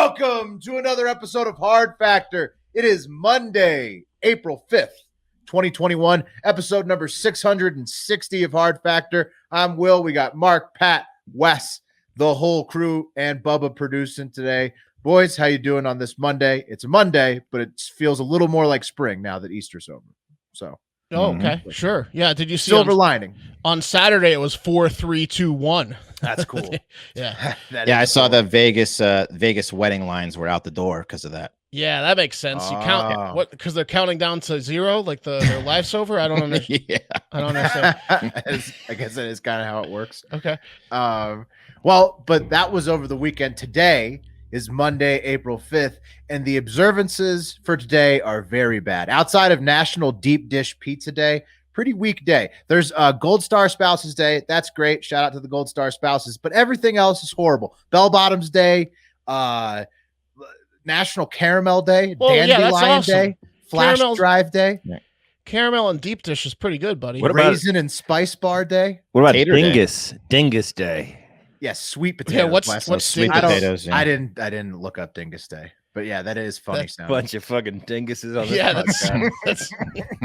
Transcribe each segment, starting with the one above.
Welcome to another episode of Hard Factor. It is Monday, April 5th, 2021, episode number 660 of Hard Factor. I'm Will. We got Mark, Pat, Wes, the whole crew, and Bubba producing today. Boys, how you doing on this Monday? It's a Monday, but it feels a little more like spring now that Easter's over. So, okay, sure. Yeah, did you see silver lining? On Saturday, it was 4-3-2-1. That's cool. Yeah. I saw the Vegas wedding lines were out the door because of that. Yeah, that makes sense. You count what because they're counting down to zero, like their life's over. I don't understand. I don't understand. I guess that is kind of how it works. Okay. Well, but that was over the weekend. Today is Monday, April 5th, and the observances for today are very bad. Outside of National Deep Dish Pizza Day, pretty weak day. There's Gold Star Spouses Day. That's great. Shout out to the Gold Star Spouses. But everything else is horrible. Bell Bottoms Day, National Caramel Day, Dandelion Day, Flash Drive Day. Yeah. Caramel and deep dish is pretty good, buddy. What about Raisin and Spice Bar Day? What about Dingus Day? Yes, sweet potatoes. Yeah, what's sweet potatoes? I didn't look up Dingus Day, but yeah, that is funny. That's a bunch of fucking dinguses on this. Yeah, that's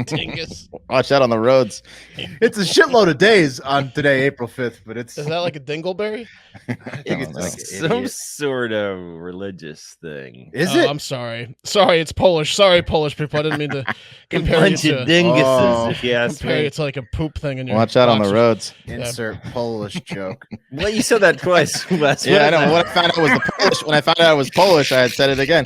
dingus. Watch out on the roads. It's a shitload of days on today, April 5th, but it's is that like a dingleberry? I think it's like some sort of religious thing. Is it? I'm sorry. Sorry, it's Polish. Sorry, Polish people. I didn't mean to compare bunch you to of dinguses, if you ask compare me. it to like a poop thing in your Watch out on the boxers. roads. Insert Polish joke. Well, you said that twice. Wes. Yeah, I know. When I found out it was the Polish, when I found out it was Polish, I had said it again.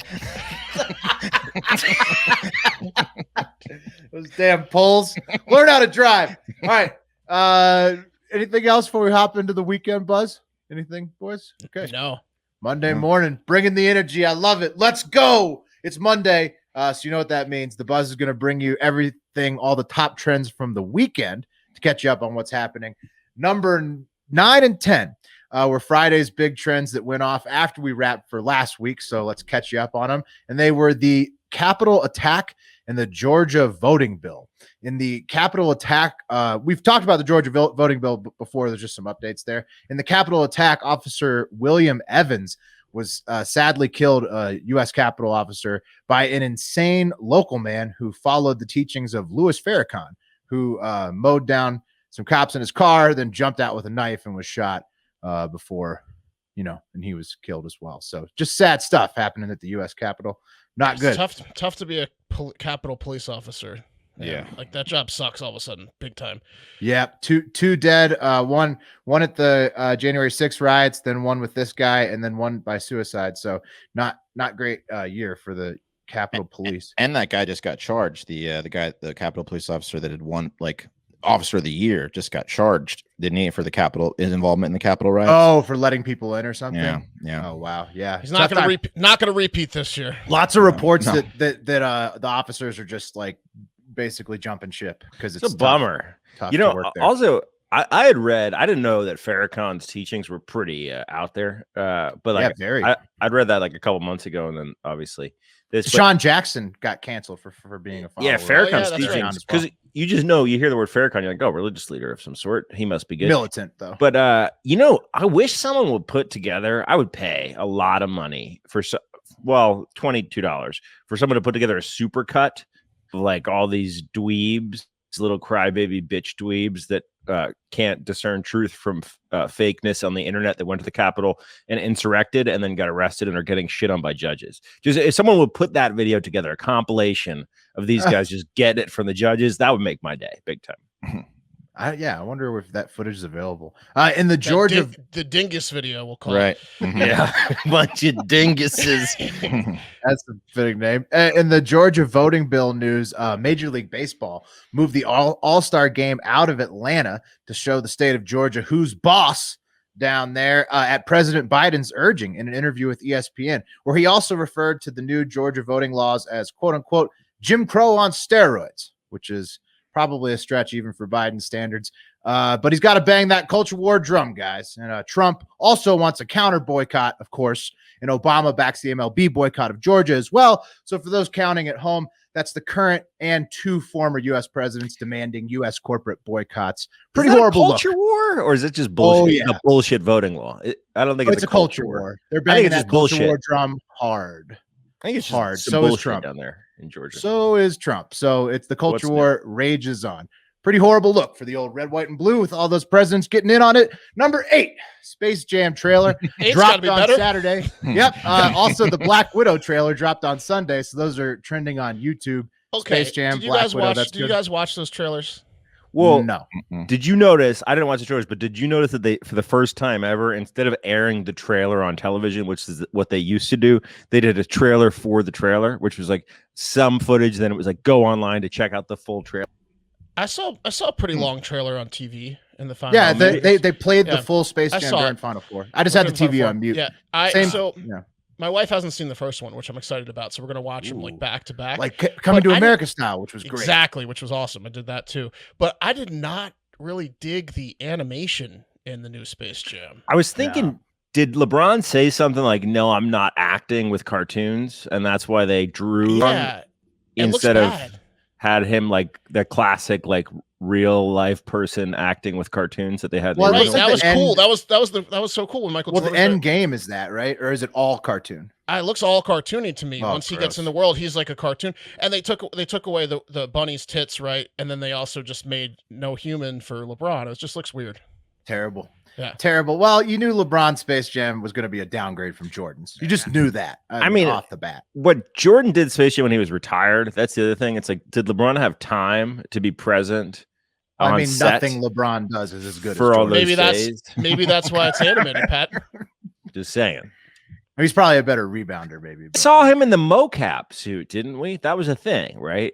Those damn Poles. Learn how to drive. All right. Anything else before we hop into the weekend buzz? Anything, boys? Okay. No. Monday morning, bringing the energy. I love it. Let's go. It's Monday. So you know what that means. The buzz is going to bring you everything, all the top trends from the weekend to catch you up on what's happening. Number 9 and 10 were Friday's big trends that went off after we wrapped for last week. So let's catch you up on them. And they were the Capitol attack and the Georgia voting bill. In the Capitol attack, we've talked about the Georgia voting bill before. There's just some updates there. In the Capitol attack, Officer William Evans was sadly killed, a U.S. Capitol officer, by an insane local man who followed the teachings of Louis Farrakhan, who mowed down some cops in his car, then jumped out with a knife and was shot before, and he was killed as well. So just sad stuff happening at the U.S. Capitol. Not good. It's tough to be a Capitol police officer. Yeah. Like that job sucks all of a sudden, big time. Yeah, two dead. One at the January 6th riots, then one with this guy, and then one by suicide. So not great year for the Capitol Police. And that guy just got charged. The Capitol Police officer that had won Officer of the Year just got charged, didn't he, for his involvement in the Capitol riots? Oh, for letting people in or something. Yeah. Oh wow, yeah. He's not going to repeat this year. Lots of reports that the officers are just like basically jumping ship because it's a bummer. Tough to work there. Also, I had read, I didn't know that Farrakhan's teachings were pretty out there, but very. I'd read that like a couple months ago, and then obviously Sean Jackson got canceled for being a follower. Yeah, Farrakhan's that's teachings, because you just know, you hear the word Farrakhan, you're like, oh, religious leader of some sort. He must be good. Militant though. But I wish someone would put together. I would pay a lot of money for $22 for someone to put together a supercut of like all these dweebs, little crybaby bitch dweebs that can't discern truth from fakeness on the internet, that went to the Capitol and insurrected and then got arrested and are getting shit on by judges. Just if someone would put that video together, a compilation of these guys just get it from the judges, that would make my day big time. I wonder if that footage is available. In the Georgia, the dingus video, we'll call Right. it. Yeah, bunch of dinguses. That's a fitting name. In the Georgia voting bill news, Major League Baseball moved the All-Star game out of Atlanta to show the state of Georgia who's boss down there, at President Biden's urging in an interview with ESPN, where he also referred to the new Georgia voting laws as quote unquote Jim Crow on steroids, which is probably a stretch even for Biden standards. But he's got to bang that culture war drum, guys. And Trump also wants a counter boycott, of course, and Obama backs the MLB boycott of Georgia as well. So for those counting at home, That's the current and 2 former U.S. presidents demanding U.S. corporate boycotts. Pretty horrible culture war, or is it just bullshit? Oh, yeah. A bullshit voting law. I don't think it's a culture war. They're I think banging it's that just culture bullshit. war drum hard. I think it's just hard. some So is bullshit Trump down there in Georgia. So is Trump. So it's the culture What's war rages on. Pretty horrible look for the old red, white, and blue with all those presidents getting in on it. Number 8, Space Jam trailer dropped on Saturday. Yep. Also, the Black Widow trailer dropped on Sunday. So those are trending on YouTube. Okay. Space Jam, Did you Black guys Widow. watch? That's Did you good. guys watch those trailers? Well, no. Did you notice? I didn't watch the trailers, but did you notice that they, for the first time ever, instead of airing the trailer on television, which is what they used to do, they did a trailer for the trailer, which was like some footage. Then it was like go online to check out the full trailer. I saw a pretty long trailer on TV in the final. Yeah, they played the full Space I Jam saw during it. Final Four. I just had the TV on mute. Yeah, my wife hasn't seen the first one, which I'm excited about. So we're gonna watch them like back to back, like Coming to America style, which was great. Exactly, which was awesome. I did that too, but I did not really dig the animation in the new Space Jam. I was thinking, did LeBron say something like, "No, I'm not acting with cartoons," and that's why they drew him instead of had him like the classic like real life person acting with cartoons that they had. Well, right, that was cool. That was so cool when Michael. Well, the end game is that, right? Or is it all cartoon? It looks all cartoony to me. Once he gets in the world, he's like a cartoon. And they took away the bunny's tits, right? And then they also just made no human for LeBron. It just looks weird. Terrible. Yeah. Terrible. Well, you knew LeBron Space Jam was going to be a downgrade from Jordan's. You just knew that. I mean, off the bat. What Jordan did Space Jam when he was retired, that's the other thing. It's like, did LeBron have time to be present? I mean, nothing LeBron does is as good for as all Jordan. those maybe that's why it's animated, Pat. Just saying. He's probably a better rebounder, maybe. But. Saw him in the mocap suit, didn't we? That was a thing, right?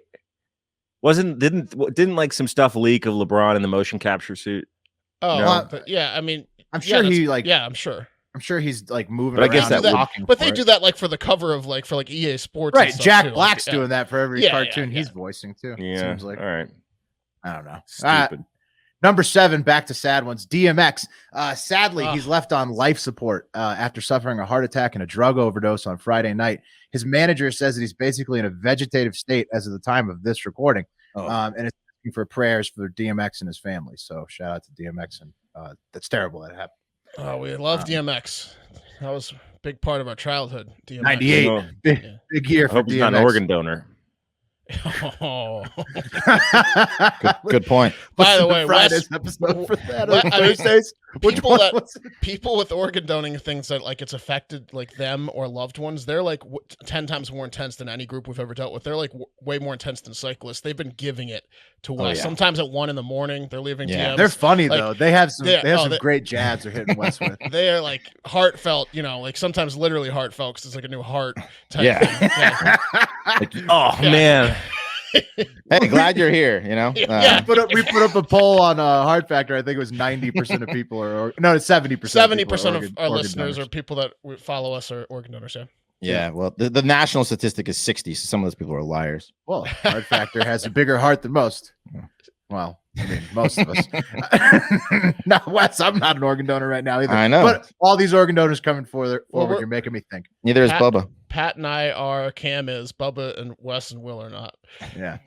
Didn't like some stuff leak of LeBron in the motion capture suit? Oh, no? But yeah. I mean, I'm sure I'm sure. I'm sure he's like moving. But I guess but they do that like for the cover of like for like EA Sports, right? Jack too. Black's doing that for every cartoon he's voicing too. Yeah, seems like. All right. I don't know. Stupid. Number 7, back to sad ones. DMX. Sadly, he's left on life support after suffering a heart attack and a drug overdose on Friday night. His manager says that he's basically in a vegetative state as of the time of this recording, and it's asking for prayers for DMX and his family. So shout out to DMX, and that's terrible that happened. Oh, we love DMX. That was a big part of our childhood. DMX. 98, big year for DMX. He's not an organ donor. Oh, good point. By the way, Friday's episode for that. People with organ donating things that like it's affected like them or loved ones, they're like 10 times more intense than any group we've ever dealt with. They're like way more intense than cyclists. They've been giving it to Wes. Sometimes at 1 a.m, they're leaving. DMs. They're funny though. They have some. They have some great jabs they're hitting Wes with. They are like heartfelt. Like sometimes literally heartfelt because it's like a new heart type thing. Yeah. Like, man. Hey, glad you're here. We put up a poll on Heart Factor. I think it was 90% of people are it's 70%. 70% of our listeners or people that follow us are organ donors. Yeah. Well, the national statistic is 60. So some of those people are liars. Well, Heart Factor has a bigger heart than most. Well, I mean, most of us. No, Wes, I'm not an organ donor right now either. I know. But all these organ donors coming forward, you're making me think. Neither is Bubba. Pat and I are. Cam is. Bubba and Wes and Will are not. Yeah.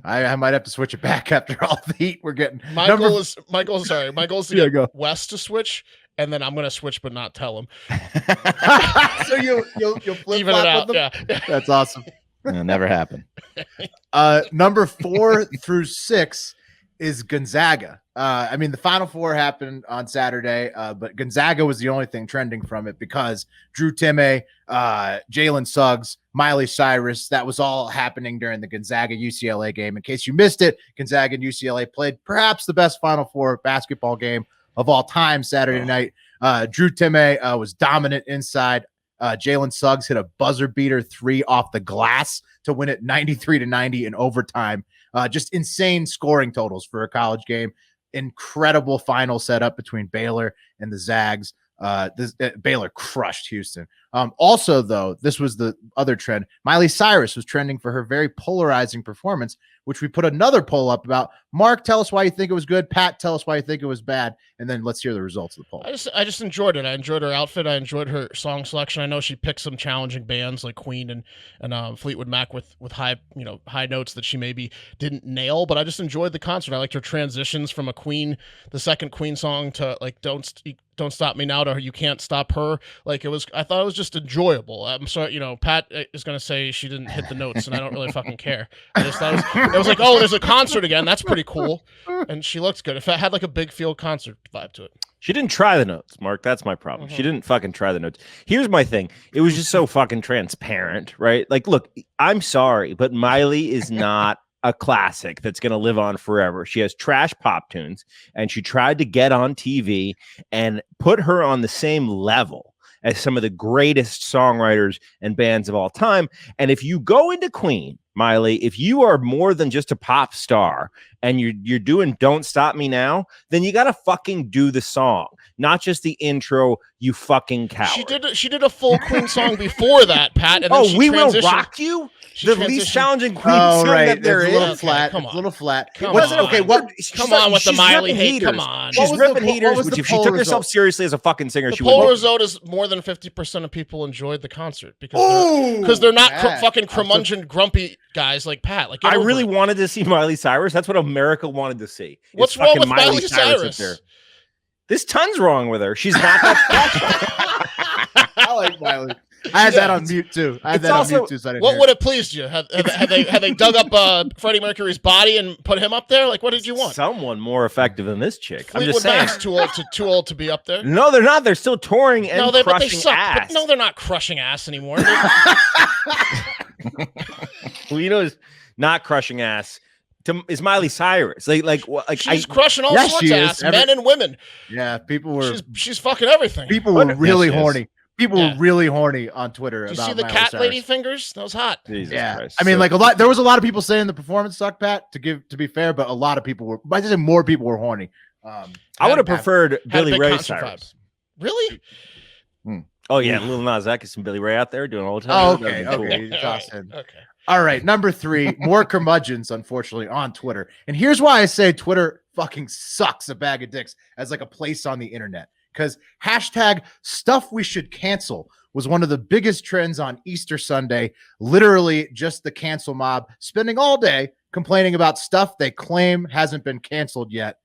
I might have to switch it back after all the heat we're getting. My goal is to get Wes to switch, and then I'm going to switch but not tell him. So you'll flip even it out. With them? Yeah. That's awesome. It'll never happen. Number 4 through 6 is Gonzaga. I mean, the Final Four happened on Saturday, but Gonzaga was the only thing trending from it because Drew Timme, Jalen Suggs, Miley Cyrus, that was all happening during the Gonzaga-UCLA game. In case you missed it, Gonzaga and UCLA played perhaps the best Final Four basketball game of all time Saturday night. Drew Timme was dominant inside. Jalen Suggs hit a buzzer beater 3 off the glass to win it 93-90 in overtime. Just insane scoring totals for a college game. Incredible final setup between Baylor and the Zags. Baylor crushed Houston. Also, though, this was the other trend. Miley Cyrus was trending for her very polarizing performance which we put another poll up about. Mark, tell us why you think it was good. Pat, tell us why you think it was bad. And then let's hear the results of the poll. I just enjoyed it. I enjoyed her outfit. I enjoyed her song selection. I know she picked some challenging bands like Queen and Fleetwood Mac with high notes that she maybe didn't nail, but I just enjoyed the concert. I liked her transitions from the second Queen song to like Don't Stop Me Now to You Can't Stop Her. Like I thought it was just enjoyable. I'm sorry, Pat is going to say she didn't hit the notes and I don't really fucking care. I just thought it was like, oh, there's a concert again. That's pretty cool. And she looked good. If it had like a big field concert vibe to it. She didn't try the notes, Mark. That's my problem. She didn't fucking try the notes. Here's my thing. It was just so fucking transparent, right? Like, look, I'm sorry, but Miley is not a classic that's going to live on forever. She has trash pop tunes, and she tried to get on TV and put her on the same level as some of the greatest songwriters and bands of all time. And if you go into Queen, Miley, if you are more than just a pop star and you're doing Don't Stop Me Now, then you got to fucking do the song, not just the intro, you fucking coward. She did a full Queen song before that, Pat. And then We Will Rock You? The least challenging Queen song that there is. It's a little flat. It's a little flat. Come on with the Miley hate. Heaters. Come on. She's ripping heaters, which if she took herself seriously as a fucking singer, she would. The poll result is more than 50% of people enjoyed the concert because they're not fucking curmudgeon grumpy guys like Pat. Like I really wanted to see Miley Cyrus. That's what America wanted to see. What's wrong with Miley Cyrus? There's tons wrong with her. She's not that special. I like Miley. I had that on mute too. So what would have pleased you? Have they dug up Freddie Mercury's body and put him up there? Like, what did you want? Someone more effective than this chick. I'm just Fleetwood saying. Mac's too old to be up there. No, they're not. They're still touring and but they crushing suck. ass. But no, they're not crushing ass anymore. Well, is not crushing ass. Is Miley Cyrus like she's crushing all sorts of ass, men and women. Yeah, people were. She's fucking everything. People were really horny. People were really horny on Twitter. Did you about see the Miley cat Cyrus. lady fingers? That was hot. Jesus Christ. I mean, there was a lot of people saying the performance sucked, Pat. To be fair, but a lot of people were. I just say more people were horny. I would have preferred Billy Ray Cyrus. Really? Oh yeah, Lil Nas X and Billy Ray out there doing all the time. Oh, okay. All right, number 3, more curmudgeons, unfortunately, on Twitter. And here's why I say Twitter fucking sucks a bag of dicks as like a place on the internet. Because hashtag stuff we should cancel was one of the biggest trends on Easter Sunday. Literally just the cancel mob spending all day complaining about stuff they claim hasn't been canceled yet.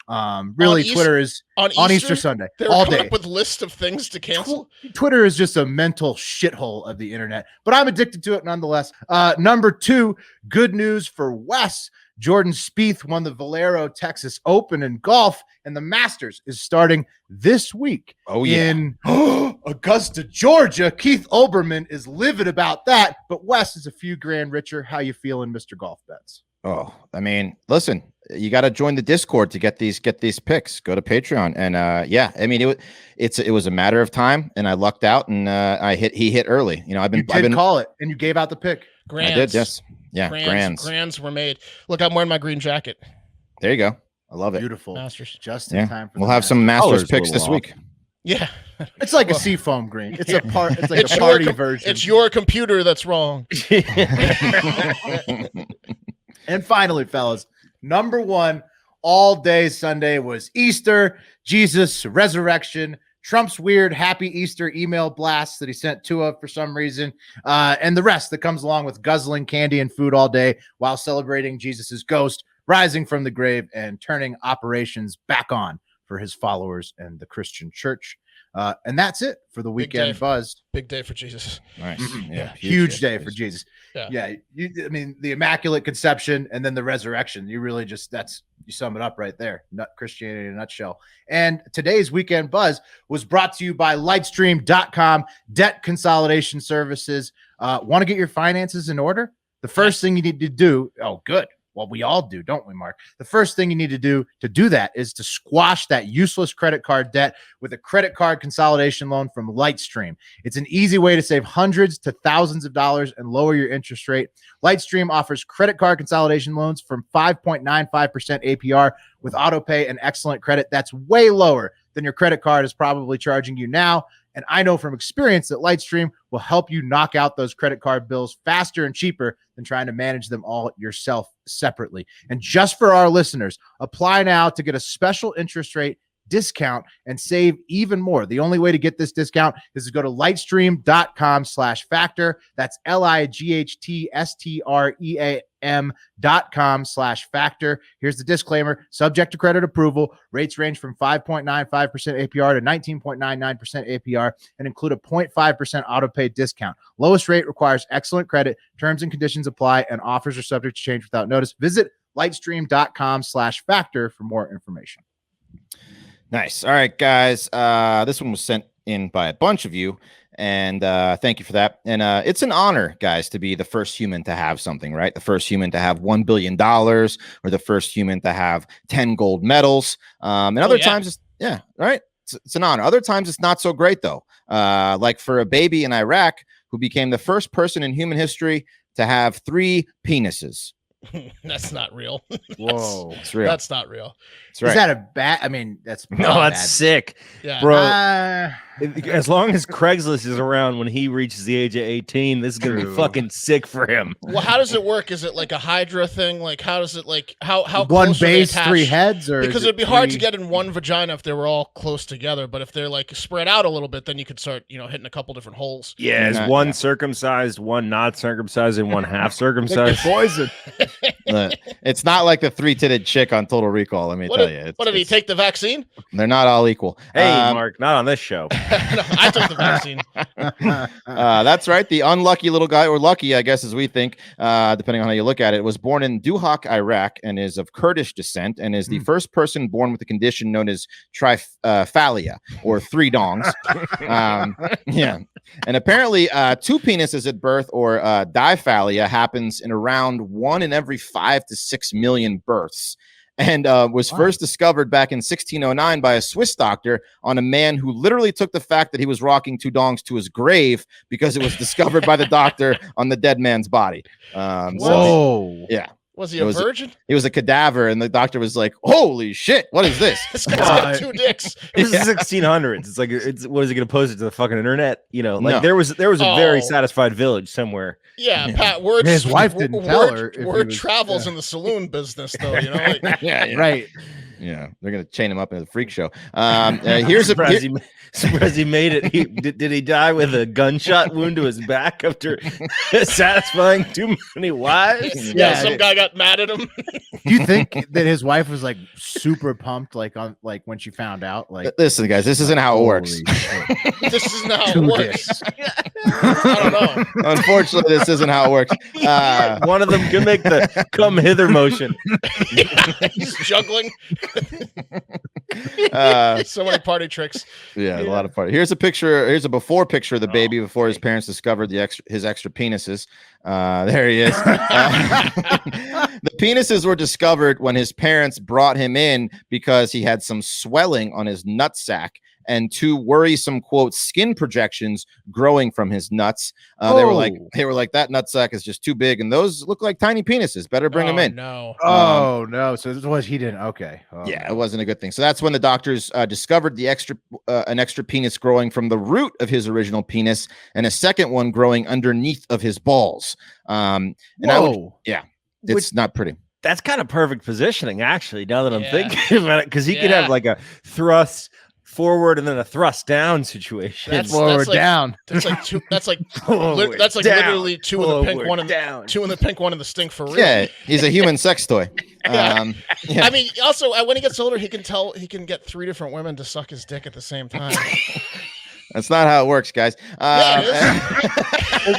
Twitter is on Easter Sunday all day up with list of things to cancel. Twitter is just a mental shithole of the internet, but I'm addicted to it nonetheless. Number 2, good news for Wes. Jordan Spieth won the Valero Texas Open in golf, and the Masters is starting this week. In Augusta, Georgia. Keith Olbermann is livid about that, but Wes is a few grand richer. How you feeling, Mr. Golf Bets? Oh, I mean, listen, you got to join the Discord to get these picks. Go to Patreon, and I mean, it was a matter of time, and I lucked out, and he hit early. I've been call it, and you gave out the pick. Grands. I did, yes. Yeah, Grands were made. Look, I'm wearing my green jacket. There you go. I love it. Beautiful. Masters. Just in time for we'll have some Masters picks this week. Yeah. It's like a seafoam green. It's a party version. It's your computer that's wrong. And finally, fellas, number 1 all day Sunday was Easter, Jesus, resurrection, Trump's weird happy Easter email blast that he sent Tua for some reason, and the rest that comes along with guzzling candy and food all day while celebrating Jesus's ghost rising from the grave and turning operations back on for his followers and the Christian church. And that's it for the weekend buzz. Big day for Jesus. Nice. Yeah, huge day for Jesus. Yeah. I mean, the Immaculate Conception and then the resurrection. You really you sum it up right there. Christianity in a nutshell. And today's weekend buzz was brought to you by Lightstream.com, debt consolidation services. Want to get your finances in order? The first thing you need to do. Oh, good. Well, we all do, don't we, Mark? The first thing you need to do that is to squash that useless credit card debt with a credit card consolidation loan from Lightstream. It's an easy way to save hundreds to thousands of dollars and lower your interest rate. Lightstream offers credit card consolidation loans from 5.95% APR with autopay and excellent credit. That's way lower than your credit card is probably charging you now. And I know from experience that Lightstream will help you knock out those credit card bills faster and cheaper than trying to manage them all yourself separately. And just for our listeners, apply now to get a special interest rate discount and save even more. The only way to get this discount is to go to lightstream.com/factor. That's lightstream.com/factor. Here's the disclaimer: subject to credit approval. Rates range from 5.95% APR to 19.99% APR and include a 0.5% auto pay discount. Lowest rate requires excellent credit. Terms and conditions apply, and offers are subject to change without notice. Visit lightstream.com/factor for more information. Nice. All right, guys. This one was sent in by a bunch of you, and thank you for that. And it's an honor, guys, to be the first human to have something, right? The first human to have $1 billion, or the first human to have 10 gold medals. And other times, right? It's an honor. Other times, it's not so great, though. Like for a baby in Iraq who became the first person in human history to have 3 penises. That's not real. Whoa, it's real. That's not real. That's right. Is that a bad? I mean, that's that's sick, Yeah, bro. As long as Craigslist is around when he reaches the age of 18, this is gonna be fucking sick for him. Well, how does it work? Is it like a Hydra thing? Like, how does it like how one close are they base, attached? 3 heads, or because it'd be hard to get in one vagina if they were all close together. But if they're like spread out a little bit, then you could start, hitting a couple different holes. Yeah, is one circumcised, one not circumcised, and one half circumcised? Poison. It's not like the 3-titted chick on Total Recall. Let me tell you. What did he take the vaccine? They're not all equal. Hey, Mark, not on this show. No, I took the vaccine. That's right. The unlucky little guy, or lucky, I guess, as we think, depending on how you look at it, was born in Duhok, Iraq, and is of Kurdish descent, and is the first person born with a condition known as triphalia, or 3 dongs. Yeah. And apparently 2 penises at birth, or diphalia, happens in around 1 in every 5 to 6 million births. And was first discovered back in 1609 by a Swiss doctor on a man who literally took the fact that he was rocking 2 dongs to his grave because it was discovered by the doctor on the dead man's body. Whoa. Yeah. Was he a virgin? He was a cadaver, and the doctor was like, "Holy shit, what is this?" This guy's got 2 dicks. This is 1600s. It's like, what is he going to post it to the fucking internet? There was a very satisfied village somewhere. Yeah, Pat. Word, his wife didn't tell her. Word travels in the saloon business, though. Right. Yeah, they're gonna chain him up in the freak show. Here's surprised he made it. Did he die with a gunshot wound to his back after satisfying too many wives? Yeah, some guy got mad at him. Do you think that his wife was like super pumped, like when she found out? Like, listen, guys, this isn't how it works. This isn't how it works. I don't know. Unfortunately, this isn't how it works. One of them can make the come hither motion. He's juggling. So many party tricks. Yeah, a lot of party. Here's a picture. Here's a before picture of the baby before his parents discovered his extra penises. There he is. The penises were discovered when his parents brought him in because he had some swelling on his nutsack and 2 worrisome, quote, skin projections growing from his nuts. They were like, that nutsack is just too big, and those look like tiny penises. Better bring them in. No. No. So this was, he didn't. Okay. It wasn't a good thing. So that's when the doctors discovered the an extra penis growing from the root of his original penis, and a second one growing underneath of his balls. It's not pretty. That's kind of perfect positioning, actually. Now that I'm thinking about it, because he could have like a thrust forward and then a thrust down situation. That's down. That's like two. That's like literally 2 in the pink, 1 in the 2 in the pink, 1 in the stink for real. Yeah, he's a human sex toy. I mean, also when he gets older, he can get 3 different women to suck his dick at the same time. That's not how it works, guys. Well,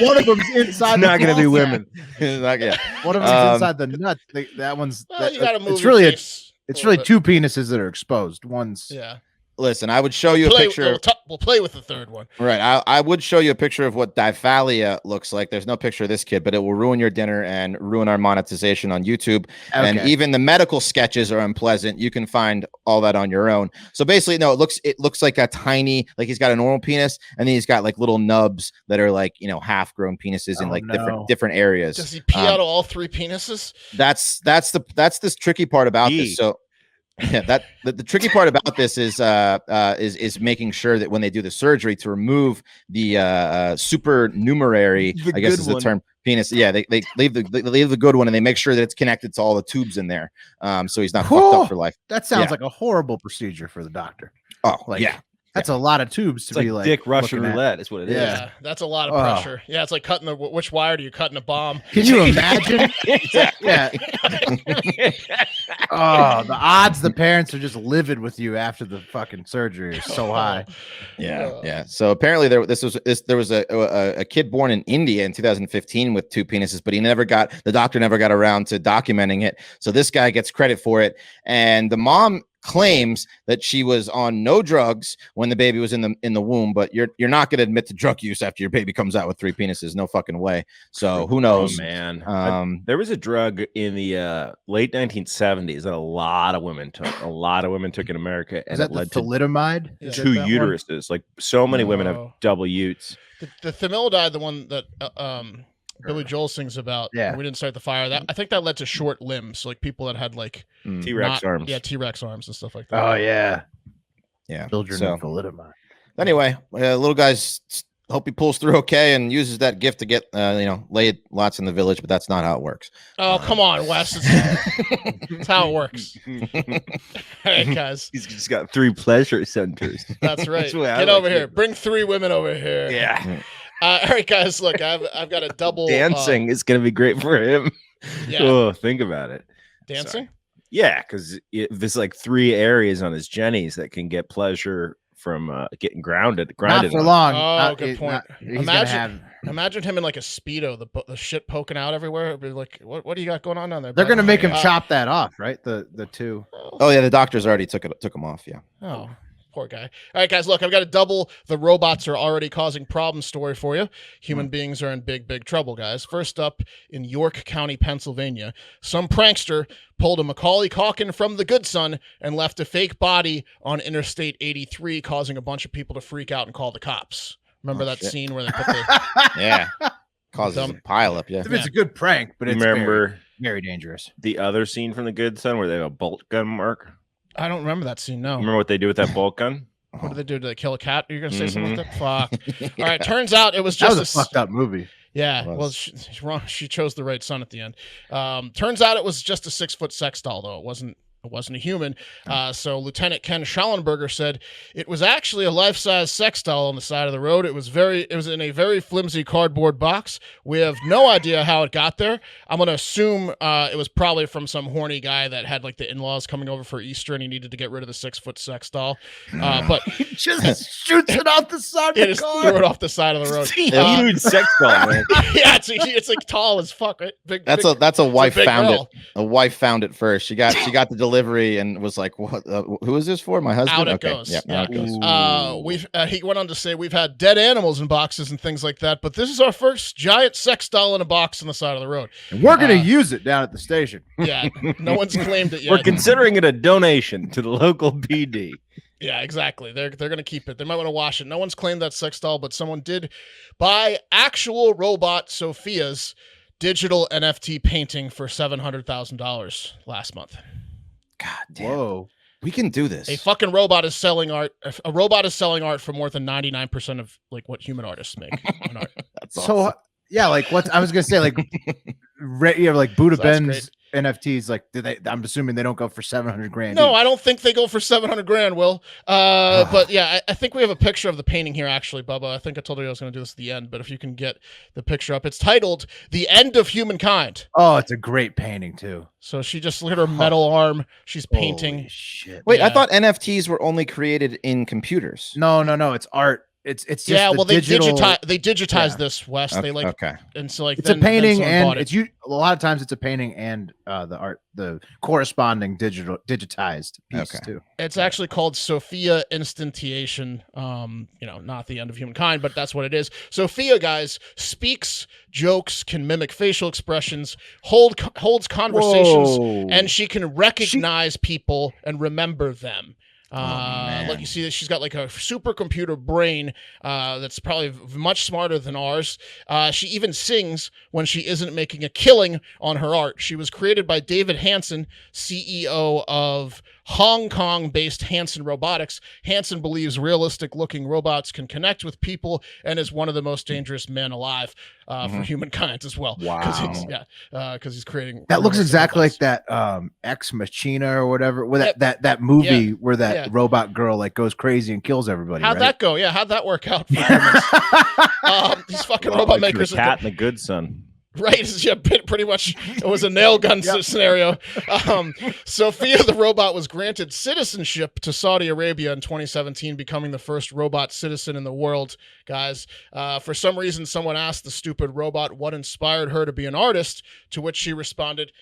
one of them's inside. It's not going to be women. One of them's inside the nut. That one's. You gotta move it's really it's really 2 penises that are exposed. One's. Yeah. Listen, I would show you a picture. We'll play with the third one. Right. I would show you a picture of what diphalia looks like. There's no picture of this kid, but it will ruin your dinner and ruin our monetization on YouTube. Okay. And even the medical sketches are unpleasant. You can find all that on your own. So basically, no, it looks like a tiny, like he's got a normal penis, and then he's got like little nubs that are like, half grown penises in like different areas. Does he pee out all 3 penises? That's this tricky part about this. So Yeah, the tricky part about this is making sure that when they do the surgery to remove the supernumerary, I guess is the term, penis. Yeah, they leave the good one and they make sure that it's connected to all the tubes in there, so he's not fucked up for life. That sounds like a horrible procedure for the doctor. Oh, yeah. That's a lot of tubes to it's be like Dick Russian roulette is what it is. Yeah, that's a lot of pressure. Yeah, it's like cutting which wire do you cut in a bomb? Can you imagine? Yeah. Oh, the odds the parents are just livid with you after the fucking surgery is so high. Yeah. So apparently there was a kid born in India in 2015 with 2 penises, but the doctor never got around to documenting it. So this guy gets credit for it, and the mom claims that she was on no drugs when the baby was in the womb, but you're not going to admit to drug use after your baby comes out with 3 penises. No fucking way. So who knows? Oh, man. There was a drug in the late 1970s that a lot of women took in America, and it led to thalidomide? 2 uteruses. Like so many women have double utes. The thalidomide, the one that Billy Joel sings about. Yeah, we didn't start the fire. I think that led to short limbs, like people that had like T-Rex arms. Yeah, T-Rex arms and stuff like that. Oh yeah. Children of thalidomide. Anyway, little guys, hope he pulls through okay and uses that gift to get laid lots in the village, but that's not how it works. Oh, come on, Wes. That's how it works. All right, guys. He's just got 3 pleasure centers. That's right. Get over here. Bring 3 women over here. Yeah. All right, guys. Look, I've got a double. Dancing is going to be great for him. Yeah. Oh, think about it. Dancing? Sorry. Yeah, because there's like 3 areas on his jennies that can get pleasure from getting grounded. Not for long. Oh, good point. Imagine him in like a Speedo, the shit poking out everywhere. It'd be like, what do you got going on down there? They're gonna make him chop that off, right? The 2. Oh yeah, the doctors already took him off. Yeah. Oh. Poor guy. All right, guys, look, I've got a double the robots are already causing problems story for you. Human beings are in big, big trouble, guys. First up, in York County, Pennsylvania, some prankster pulled a Macaulay Culkin from The Good Son and left a fake body on Interstate 83, causing a bunch of people to freak out and call the cops. Remember that scene where they put the... Causes a pile up, yeah. It's a good prank, but it's very, very dangerous. The other scene from The Good Son where they have a bolt gun mark? I don't remember that scene, no. Remember what they do with that bolt gun? What do they do? Do they kill a cat? Are you going to say something like that? Fuck. All right, turns out it was just that was a fucked up movie. Yeah, well, she chose the right son at the end. Turns out it was just a 6-foot sex doll, though. It wasn't a human. So Lieutenant Ken Schallenberger said it was actually a life-size sex doll on the side of the road. It was in a very flimsy cardboard box. We have no idea how it got there. I'm going to assume it was probably from some horny guy that had like the in-laws coming over for Easter and he needed to get rid of the 6-foot sex doll. But he just shoots it off the side of the car. Threw it off the side of the road. Huge sex doll, man. Yeah, it's like tall as fuck, right? That's a wife found girl. it. A wife found it first. She got the delivery and was like, "What? Who is this for? My husband." Out it goes. Yeah. Out it goes. He went on to say we've had dead animals in boxes and things like that, but this is our first giant sex doll in a box on the side of the road. And we're gonna use it down at the station. Yeah, no one's claimed it yet. We're considering it a donation to the local PD. Yeah, exactly. They're gonna keep it. They might want to wash it. No one's claimed that sex doll, but someone did buy actual robot Sophia's digital NFT painting for $700,000 last month. God damn. Whoa. We can do this. A fucking robot is selling art. A robot is selling art for more than 99% of like what human artists make on art. That's so awesome. Yeah, like what I was gonna say, like you have like Buddha Ben's NFTs, like I'm assuming they don't go for $700,000. No, I don't think they go for $700,000, Will. But yeah, I think we have a picture of the painting here, actually, Bubba. I think I told you I was going to do this at the end, but if you can get the picture up, it's titled "The End of Humankind." Oh, it's a great painting too. So she just look at her metal arm. She's painting. Holy shit. Wait, I thought NFTs were only created in computers. No, it's art. It's just they digital... digitize this, Wes. Okay, they and so like it's a painting and it's a lot of times it's a painting and the art, the corresponding digitized piece too. It's actually called Sophia Instantiation. Not the end of humankind, but that's what it is. Sophia, guys, speaks, jokes, can mimic facial expressions, holds conversations, and she can recognize people and remember them. Look, you see that she's got like a supercomputer brain that's probably much smarter than ours. She even sings when she isn't making a killing on her art. She was created by David Hansen, CEO of Hong Kong-based Hanson Robotics. Hanson believes realistic-looking robots can connect with people and is one of the most dangerous men alive for humankind as well. Because he's creating. That looks exactly robots. like that Ex Machina or whatever. Where that movie where that robot girl like goes crazy and kills everybody. How'd that go? Yeah, how'd that work out for humans? These fucking robot makers. The Cat and the Good Son. Right, yeah, pretty much. It was a nail gun scenario. Sophia the robot was granted citizenship to Saudi Arabia in 2017, becoming the first robot citizen in the world, guys. For some reason, someone asked the stupid robot what inspired her to be an artist, to which she responded,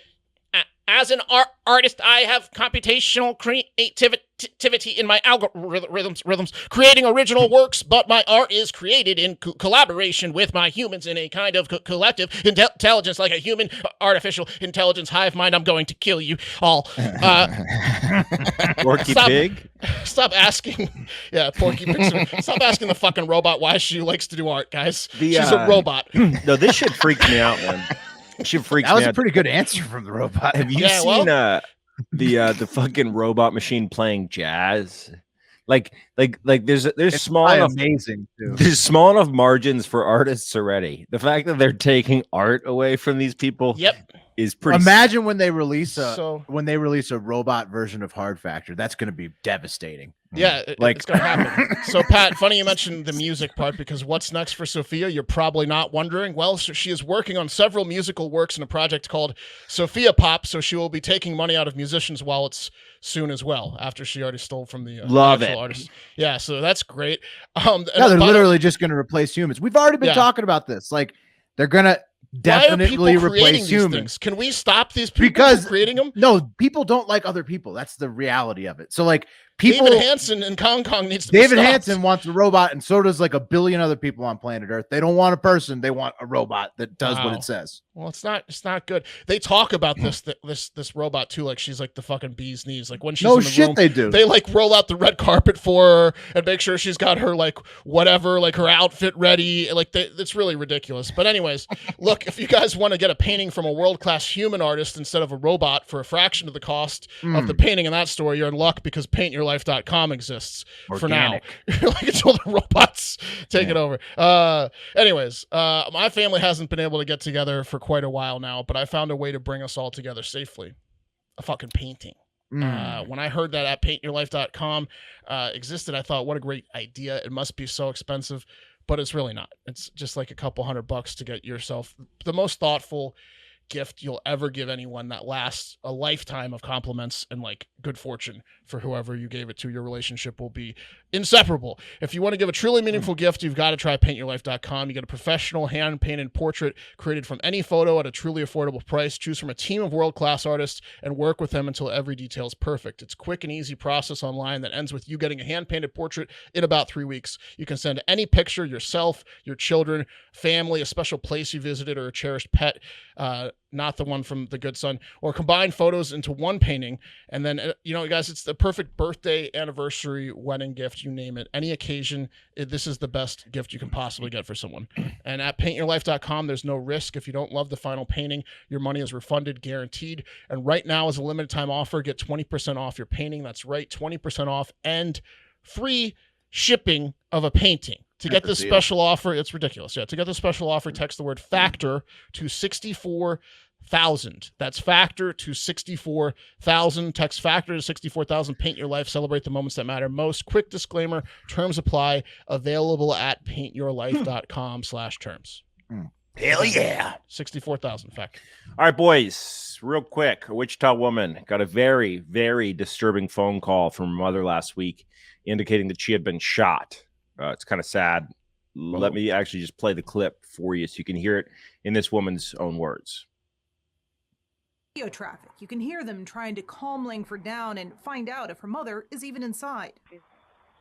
"As an artist, I have computational creativity in my algorithms, creating original works, but my art is created in collaboration with my humans in a kind of collective intelligence, like a human artificial intelligence hive mind. I'm going to kill you all." Porky Pig? Stop asking. Yeah, Porky Pig. Stop asking the fucking robot why she likes to do art, guys. She's a robot. No, this shit freaks me out, man. That was a pretty good answer from the robot. Have you seen the fucking robot machine playing jazz? Like there's small enough amazing too. There's small enough margins for artists already. The fact that they're taking art away from these people is pretty. Imagine when they release a robot version of Hard Factor. That's going to be devastating. Yeah, it's gonna happen. So, Pat, funny you mentioned the music part, because what's next for Sophia? You're probably not wondering. Well, she is working on several musical works in a project called Sophia Pop. So she will be taking money out of musicians' wallets soon as well, after she already stole from the actual artists. Yeah, so that's great. No, they're literally just going to replace humans. We've already been talking about this. Like, they're going to definitely replace humans. Can we stop these people from creating them? No, people don't like other people. That's the reality of it. So, like, David Hansen in Hong Kong needs to David be stopped. Hansen wants a robot, and so does like 1 billion other people on planet Earth. They don't want a person; they want a robot that does what it says. Well, it's not good. They talk about this robot too, like she's like the fucking bee's knees. Like when she's in the room, they do. They like roll out the red carpet for her and make sure she's got her like whatever, like her outfit ready. Like it's really ridiculous. But anyways, look, if you guys want to get a painting from a world-class human artist instead of a robot for a fraction of the cost of the painting in that store, you're in luck, because paintyourlife.com exists for now. Like until the robots take it over. Anyways, my family hasn't been able to get together for quite a while now, but I found a way to bring us all together safely. A fucking painting. When I heard that at paintyourlife.com existed, I thought, what a great idea. It must be so expensive, but it's really not. It's just like a couple $100 to get yourself the most thoughtful gift you'll ever give anyone that lasts a lifetime of compliments and like good fortune for whoever you gave it to. Your relationship will be inseparable. If you want to give a truly meaningful gift, you've got to try paintyourlife.com. You get a professional hand-painted portrait created from any photo at a truly affordable price. Choose from a team of world-class artists and work with them until every detail is perfect. It's a quick and easy process online that ends with you getting a hand-painted portrait in about 3 weeks. You can send any picture, yourself, your children, family, a special place you visited, or a cherished pet, not the one from The Good Son, or combine photos into one painting. And then, guys, it's the perfect birthday, anniversary, wedding gift, you name it. Any occasion, this is the best gift you can possibly get for someone. And at paintyourlife.com, there's no risk. If you don't love the final painting, your money is refunded, guaranteed. And right now, as a limited time offer, get 20% off your painting. That's right, 20% off and free shipping of a painting. To get this special offer, it's ridiculous. Yeah, to get this special offer, text the word FACTOR to 64,000. That's FACTOR to 64,000. Text FACTOR to 64,000. Paint your life. Celebrate the moments that matter most. Quick disclaimer: terms apply. Available at paintyourlife.com/terms. Hell yeah! 64,000. FACTOR. All right, boys. Real quick, a Wichita woman got a very, very disturbing phone call from her mother last week, indicating that she had been shot. It's kind of sad. Let me actually just play the clip for you so you can hear it in this woman's own words. Video traffic. You can hear them trying to calm Langford down and find out if her mother is even inside. She's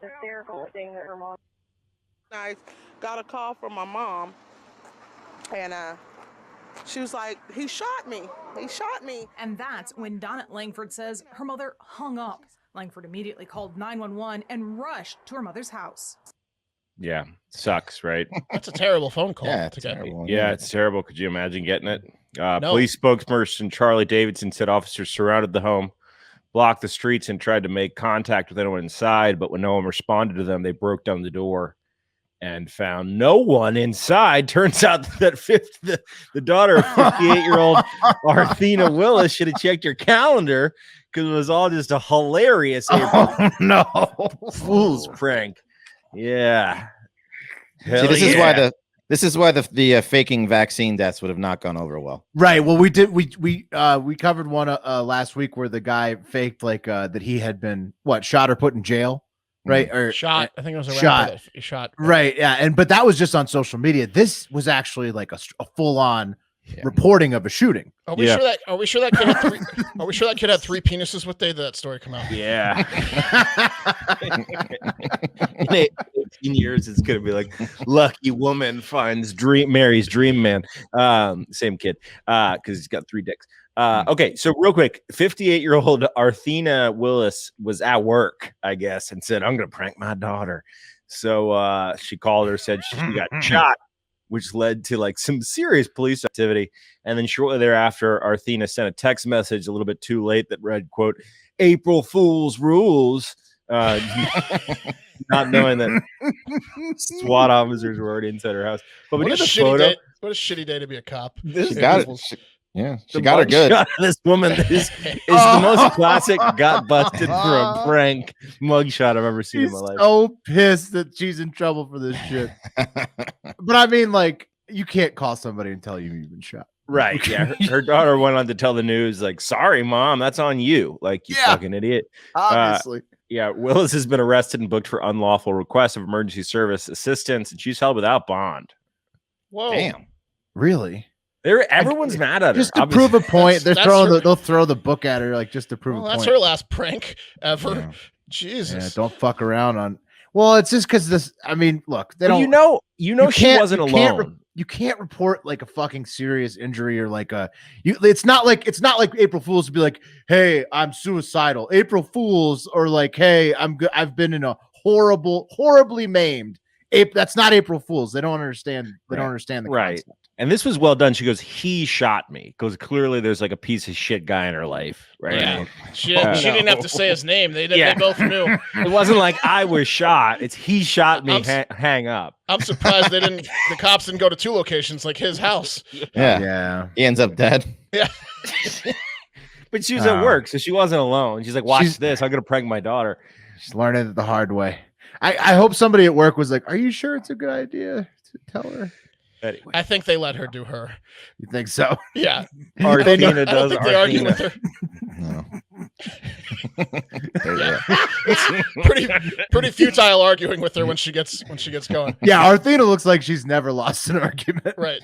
hysterical, saying that her mom. I got a call from my mom, and she was like, "He shot me. He shot me." And that's when Donnett Langford says her mother hung up. Langford immediately called 911 and rushed to her mother's house. Yeah, sucks, right? That's a terrible phone call. Yeah, to get. Yeah, it's terrible. Could you imagine getting it? No. Police spokesperson Charlie Davidson said officers surrounded the home, blocked the streets and tried to make contact with anyone inside. But when no one responded to them, they broke down the door and found no one inside. Turns out that the daughter of 58-year-old Arthena Willis should have checked your calendar because it was all just a hilarious fool's prank. Yeah. See, this is why the faking vaccine deaths would have not gone over well. Right. Well, we covered one last week where the guy faked that he had been shot or put in jail. Right. Or shot. I think it was a shot. Right. Yeah. But that was just on social media. This was actually like a full on reporting of a shooting. Are we sure that kid had three? Are we sure that kid had 3 penises? What day did that story come out? Yeah. In 18 years, it's gonna be like lucky woman marries dream man. Same kid. Because he's got 3 dicks. Okay, so real quick, 58-year-old Arthena Willis was at work, I guess, and said, "I'm gonna prank my daughter." So she called her, said she got shot, which led to like some serious police activity. And then shortly thereafter, Arthena sent a text message a little bit too late that read, quote, "April Fool's rules," not knowing that SWAT officers were already inside her house. But we did the photo. What a shitty day to be a cop. She got it. She got her good. This woman is the most classic got busted for a prank mugshot I've ever seen in my life. So pissed that she's in trouble for this shit. But I mean, you can't call somebody and tell you've been shot. Right. Yeah. Her daughter went on to tell the news, like, "Sorry, mom, that's on you. Like, you fucking idiot." Obviously. Yeah. Willis has been arrested and booked for unlawful request of emergency service assistance, and she's held without bond. Whoa. Damn. Really? Everyone's mad at her. Just to prove a point. They'll throw the book at her, just to prove a point. That's her last prank ever. Yeah. Jesus. Yeah, don't fuck around on. Well, it's just because this. I mean, look, they don't. You know, she wasn't alone. You can't report like a fucking serious injury or like a. It's not like April Fools to be like, "Hey, I'm suicidal." April Fools or like, "Hey, I've been in a horribly maimed." That's not April Fools. They don't understand. They don't understand the concept. And this was well done. She goes, "He shot me," because clearly there's like a piece of shit guy in her life, right? Yeah. She didn't have to say his name. They both knew. It wasn't like I was shot. It's he shot me. Hang up. I'm surprised the cops didn't go to 2 locations like his house. Yeah. He ends up dead. Yeah. But she was at work, so she wasn't alone. She's like, "Watch this. I'm gonna prank my daughter." She's learning it the hard way. I hope somebody at work was like, "Are you sure it's a good idea to tell her?" Anyway. I think they let her do her. You think so? Yeah. Arthena does. They argue with her. No. It's pretty futile arguing with her when she gets going. Yeah, Arthena looks like she's never lost an argument. Right.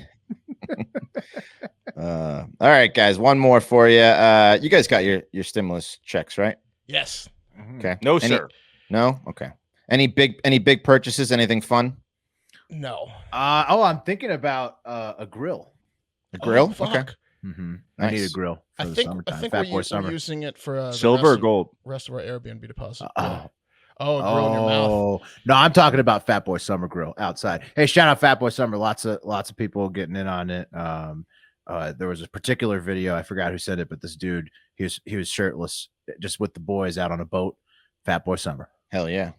All right, guys. One more for you. You guys got your stimulus checks, right? Yes. Okay. No, sir. No. Okay. Any big purchases? Anything fun? No. I'm thinking about a grill. A grill? Fuck. Okay. Mm-hmm. Nice. I need a grill. I think we're using it for silver or gold. Rest of our Airbnb deposit. Oh, a grill in your mouth. No, I'm talking about Fat Boy Summer Grill outside. Hey, shout out Fat Boy Summer. Lots of people getting in on it. There was a particular video. I forgot who said it, but this dude, he was shirtless, just with the boys out on a boat. Fat Boy Summer. Hell yeah.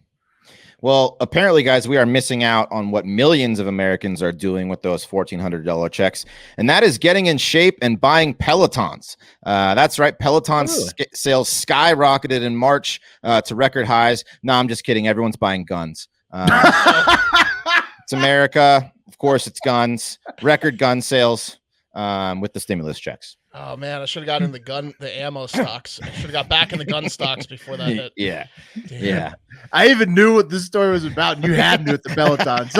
Well, apparently, guys, we are missing out on what millions of Americans are doing with those $1,400 checks, and that is getting in shape and buying Pelotons. That's right. Peloton sales skyrocketed in March to record highs. No, I'm just kidding. Everyone's buying guns. It's America. Of course, it's guns. Record gun sales with the stimulus checks. Oh man, I should have gotten the ammo stocks. I should have got back in the gun stocks before that hit. Yeah. Damn. Yeah. I even knew what this story was about, and you had me with the Pelotons.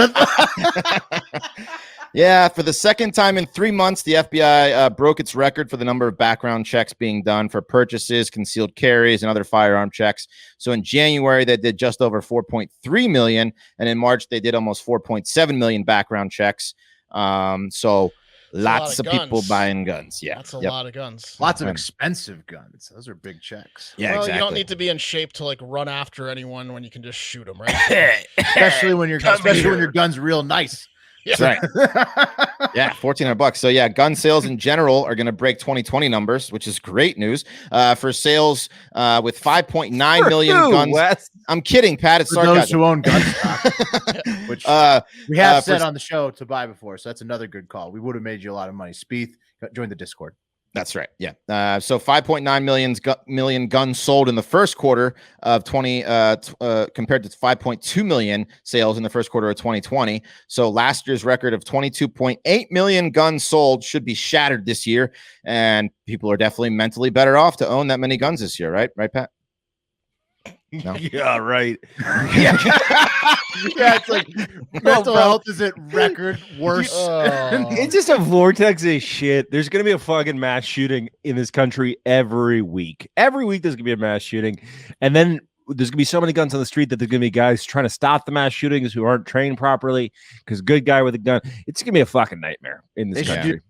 Yeah, for the second time in 3 months, the FBI broke its record for the number of background checks being done for purchases, concealed carries, and other firearm checks. So in January, they did just over 4.3 million, and in March, they did almost 4.7 million background checks. So lots of people buying guns. Yeah, that's a lot of guns. Lots of expensive guns. Those are big checks. Yeah, well, exactly. You don't need to be in shape to like run after anyone when you can just shoot them, right? especially when your gun's real nice. That's right. Yeah, $1,400. So yeah, gun sales in general are going to break 2020 numbers, which is great news. For sales with 5.9 million guns. Wes? I'm kidding, Pat. It's For those sarcasm. who own gun stock, which we have said on the show to buy before, so that's another good call. We would have made you a lot of money. Spieth, join the Discord. That's right. Yeah. So 5.9 million guns sold in the first quarter of compared to 5.2 million sales in the first quarter of 2020. So last year's record of 22.8 million guns sold should be shattered this year. And people are definitely mentally better off to own that many guns this year. Right? Right, Pat? No? Yeah, right. Yeah, it's like mental health is at record worst. It's just a vortex of shit. There's gonna be a fucking mass shooting in this country every week. Every week there's gonna be a mass shooting, and then there's gonna be so many guns on the street that there's gonna be guys trying to stop the mass shootings who aren't trained properly because good guy with a gun. It's gonna be a fucking nightmare in this country.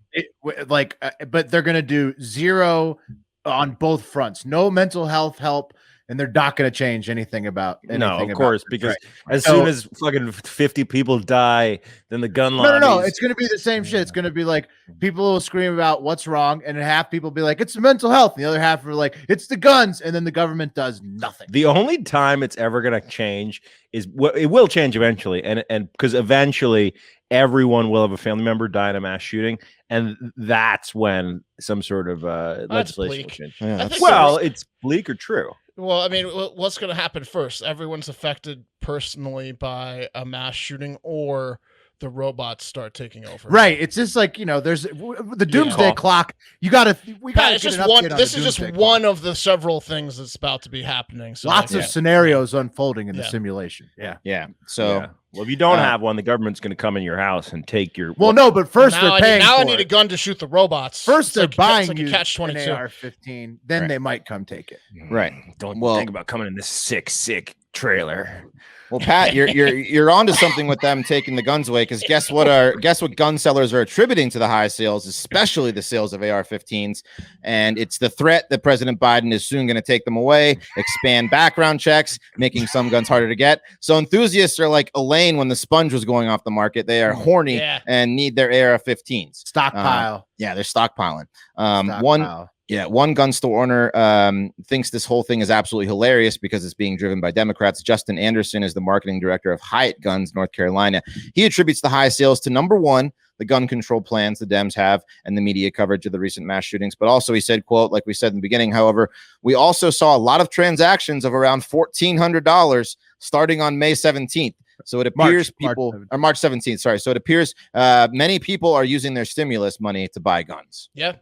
But they're gonna do zero on both fronts. No mental health help. And they're not going to change anything about anything. No, of course, because as soon as fucking 50 people die, then the gun law. No, it's going to be the same shit. It's going to be like people will scream about what's wrong, and half people be like, it's the mental health. And the other half are like, it's the guns. And then the government does nothing. The only time it's ever going to change is it will change eventually. And because eventually everyone will have a family member die in a mass shooting. And that's when some sort of legislation will change. Yeah. Well, it's bleak or true. Well, I mean, what's going to happen first? Everyone's affected personally by a mass shooting, or the robots start taking over. Right. It's just like, there's the doomsday clock. We got to it's just one. This is just one of the several things that's about to be happening. So lots of scenarios unfolding in the simulation. Yeah. So well, if you don't have one, the government's going to come in your house and take your. Well, no, but first they're paying. I need a gun to shoot the robots. First they're buying you an AR-15. Then they might come take it. Right. Don't think about coming in this sick trailer. Well, Pat, you're onto something with them taking the guns away, because guess what gun sellers are attributing to the high sales, especially the sales of AR-15s, and it's the threat that President Biden is soon going to take them away, expand background checks, making some guns harder to get. So enthusiasts are like Elaine when the Sponge was going off the market. They are horny and need their AR-15s. Stockpile. They're stockpiling. One gun store owner thinks this whole thing is absolutely hilarious because it's being driven by Democrats. Justin Anderson is the marketing director of Hyatt Guns, North Carolina. He attributes the high sales to, number one, the gun control plans the Dems have and the media coverage of the recent mass shootings. But also he said, quote, like we said in the beginning, however, we also saw a lot of transactions of around $1,400 starting on May 17th. So it appears March 17th. Sorry. So it appears many people are using their stimulus money to buy guns. Yeah.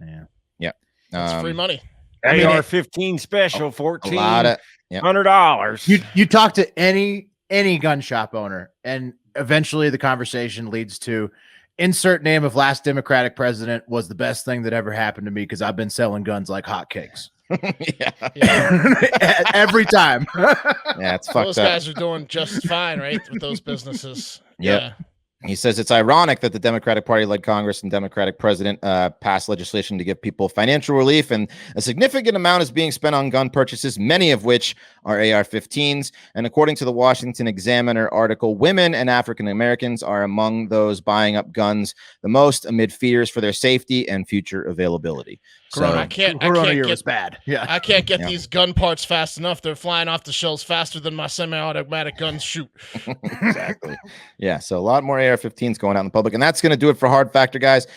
It's free money. AR-15 special, $1,400. You talk to any gun shop owner, and eventually the conversation leads to insert name of last Democratic president was the best thing that ever happened to me because I've been selling guns like hotcakes. Every time. It's fucked up. Those guys are doing just fine, right, with those businesses. Yeah. He says it's ironic that the Democratic Party-led Congress and Democratic president passed legislation to give people financial relief, and a significant amount is being spent on gun purchases, many of which are AR-15s. And according to the Washington Examiner article, women and African Americans are among those buying up guns the most amid fears for their safety and future availability. Corona, I can't get bad. I can't get these gun parts fast enough. They're flying off the shelves faster than my semi-automatic guns shoot. Exactly. Yeah. So a lot more AR-15s going out in the public, and that's going to do it for Hard Factor, guys.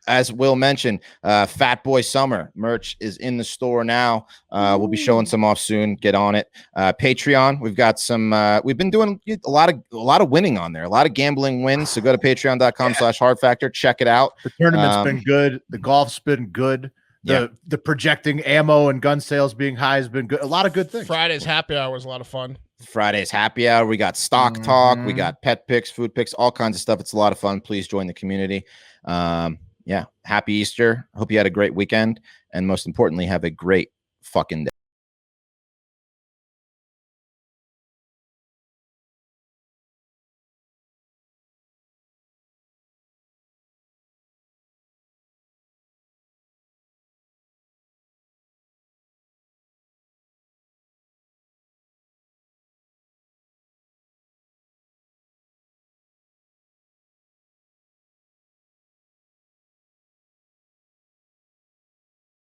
As Will mentioned, Fat Boy Summer merch is in the store now. We'll be showing some off soon. Get on it. Patreon, we've got some. We've been doing a lot of winning on there, a lot of gambling wins. So go to patreon.com/Hard Factor. Check it out. The tournament's been good. The golf's been good. The projecting ammo and gun sales being high has been good. A lot of good things. Friday's happy hour was a lot of fun. Friday's happy hour. We got stock talk. We got pet picks, food picks, all kinds of stuff. It's a lot of fun. Please join the community. Happy Easter. Hope you had a great weekend. And most importantly, have a great fucking day.